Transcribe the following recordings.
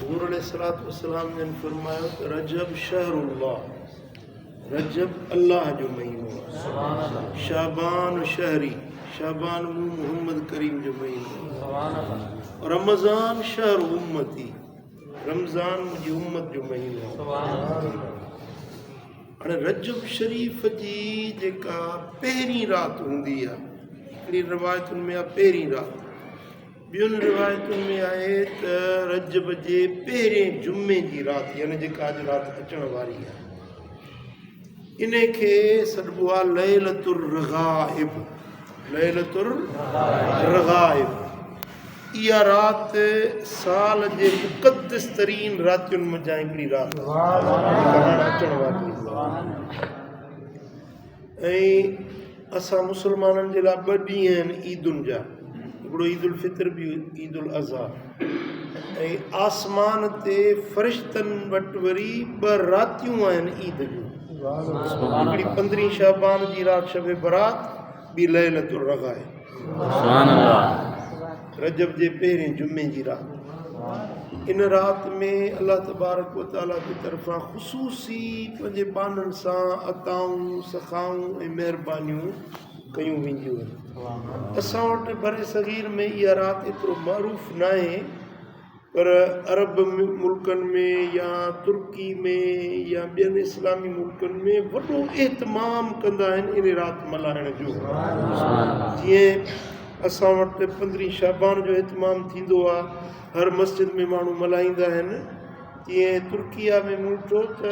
हुज़ूर अलैहिस्सलातु वस्सलाम ने फरमायो त रजब शहरुल्लाह, रजब अल्लाह जो महीनो आहे। शाबान शहरी, शाबान मोहम्मद करीम जो महीनो। रमज़ान शहर उम्मती, रमज़ान मुंहिंजी उम्मत जो महीनो आहे। हाणे रजब शरीफ़ जी जेका पहिरीं राति हूंदी आहे, हिकिड़ी रिवायतुनि में आहे पहिरीं राति, ॿियुनि रिवायतुनि में आहे त रजब जे पहिरें जुमे जी राति, यानी जेका अॼु राति अचण वारी आहे, इन खे सॾिबो आहे लैलतुर रग़ाइब। लैलतुर रग़ाइब इहा राति साल जे मुक़द्दस तरीन रातियुनि मंझां हिकिड़ी राति अचण वारी आहे। ऐं असां मुस्लमाननि जे लाइ ॿ ॾींहं आहिनि ईदुनि जा, हिकिड़ो ईद उल फितर बि ईद उल अज़हा। ऐं आसमान ते फ़रिश्तनि वटि वरी ॿ रातियूं आहिनि ईद जूं, हिकिड़ी 15 शाबान जी राति शब बरात, ॿी लैलतुर रग़ाइब रजब जे पहिरें जुमे जी राति। इन राति में अल्लाह तबारक व तआला जी तरफ़ां ख़ुसूसी पंहिंजे बाननि सां अताऊं सखाऊं ऐं महिरबानियूं कयूं वेंदियूं आहिनि। असां वटि बर सग़ीर में इहा राति एतिरो मरूफ़ न आहे, पर अरब मुल्कनि में या तुर्की में या ॿियनि इस्लामी मुल्कनि में वॾो एहतमाम कंदा आहिनि इन राति मल्हाइण जो। जीअं असां वटि 15 शाबान जो एहतमाम थींदो आहे, हर मस्जिद में माण्हू मल्हाईंदा आहिनि, तीअं तुर्किया में मूं ॾिठो त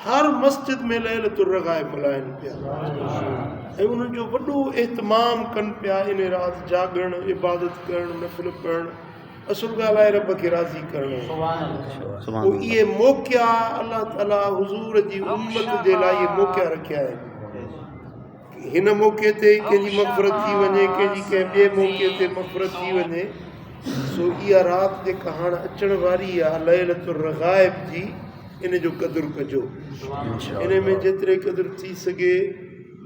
हर मस्जिद में लैलतुर रग़ाइब मल्हाइनि पिया ऐं उन्हनि जो वॾो एहतमाम कनि पिया इन राति, जाॻणु, इबादत करणु, नफ़िल पढ़णु, असुल ॻाल्हि आहे रब खे राज़ी करणु। पोइ इहे मौक़िया अलाह ताला हुज़ूर जी उम्मत जे लाइ इहे मौक़िया रखिया आहिनि। हिन मौक़े ते कंहिंजी मग़फ़िरत थी वञे, कंहिंजी कंहिं ॿिए मौक़े ते मग़फ़िरत थी वञे, सो इहा राति जेका हाणे अचण वारी आहे लैलतुर रग़ाइब जी, इन जो क़दुरु कजो। इन में जेतिरे क़दुरु थी सघे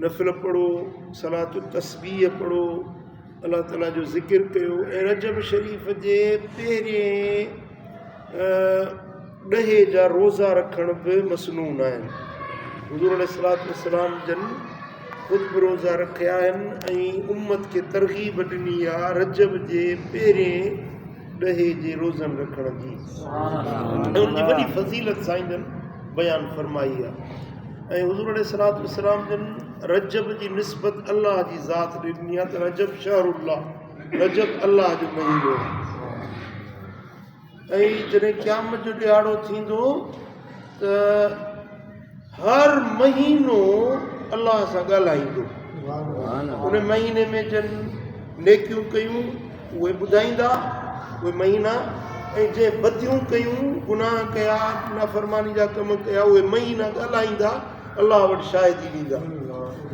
नफ़िल पढ़ो, सलातु तस्बीह पढ़ो, अलाह ताला जो ज़िक्र कयो। ऐं रजब शरीफ़ जे पहिरें 10 जा रोज़ा रखण बि मसनून आहिनि। हुज़ूर अलैहिस्सलातु वस्सलाम जन ख़ुदि बि रोज़ा रखिया आहिनि ऐं उम्मत खे तरग़ीब ॾिनी आहे रजब जे पहिरें 10 जे रोज़नि रखण जी, ऐं उनजी वॾी फ़ज़ीलत साईं बयानु फरमाई आहे। ऐं हुज़ूर अलैहिस्सलातु वस्सलाम जन रजब जी निस्बत अल्लाह जी ज़ात ॾिनी आहे त रजब शहरुल्लाह, रजब अल्लाह जो महीनो आहे। ऐं जॾहिं क़यामत जो ॾियारो थींदो त हर महीनो अल्लाह सां ॻाल्हाईंदो। उन महीने में जन नेकियूं कयूं उहे ॿुधाईंदा उहे महीना, ऐं जंहिं बदियूं कयूं, गुनाह कया, नाफ़रमानी जा कम कया, उहे महीना ॻाल्हाईंदा, अलाह वटि शाहिदी ॾींदा।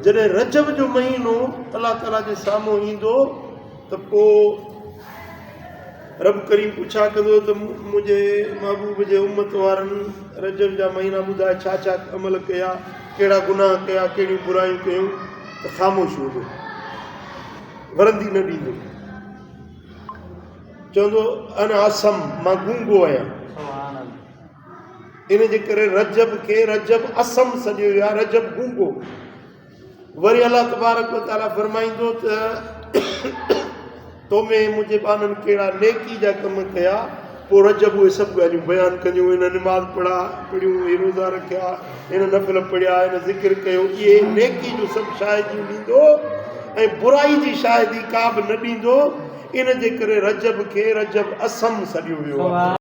जॾहिं रजब जो महीनो अलाह ताला जे साम्हूं ईंदो त पोइ रब करीम पुछा कंदो त मुंहिंजे महबूब जे उम्मत वारनि रजब जा महीना ॿुधाए छा छा अमल कया, कहिड़ा गुनाह कया, कहिड़ियूं बुरायूं कयूं, त ख़ामोश हूंदो, वरंदी न ॾींदो, चवंदो अना असम, मां गूंगो आहियां। इन जे करे रजब खे रजब असम सॾियो वियो आहे, रजब गूंगो। वरी अलाह तबारक व तआला फरमाईंदो त तो में मुंहिंजे ॿारनि कहिड़ा नेकी जा कम कया, पोइ रजब उहे सभु ॻाल्हियूं बयानु कंदियूं। हिन निमाज़ पढ़ियूं, हे रोज़ा रखिया, हिन नफ़िल पढ़िया, हिन ज़िक्र कयो, इहे नेकी जो सभु शाहिदियूं ॾींदो ऐं बुराई जी शाहिदी का बि न ॾींदो। इन जे करे रजब खे रजब असम सॾियो वियो आहे।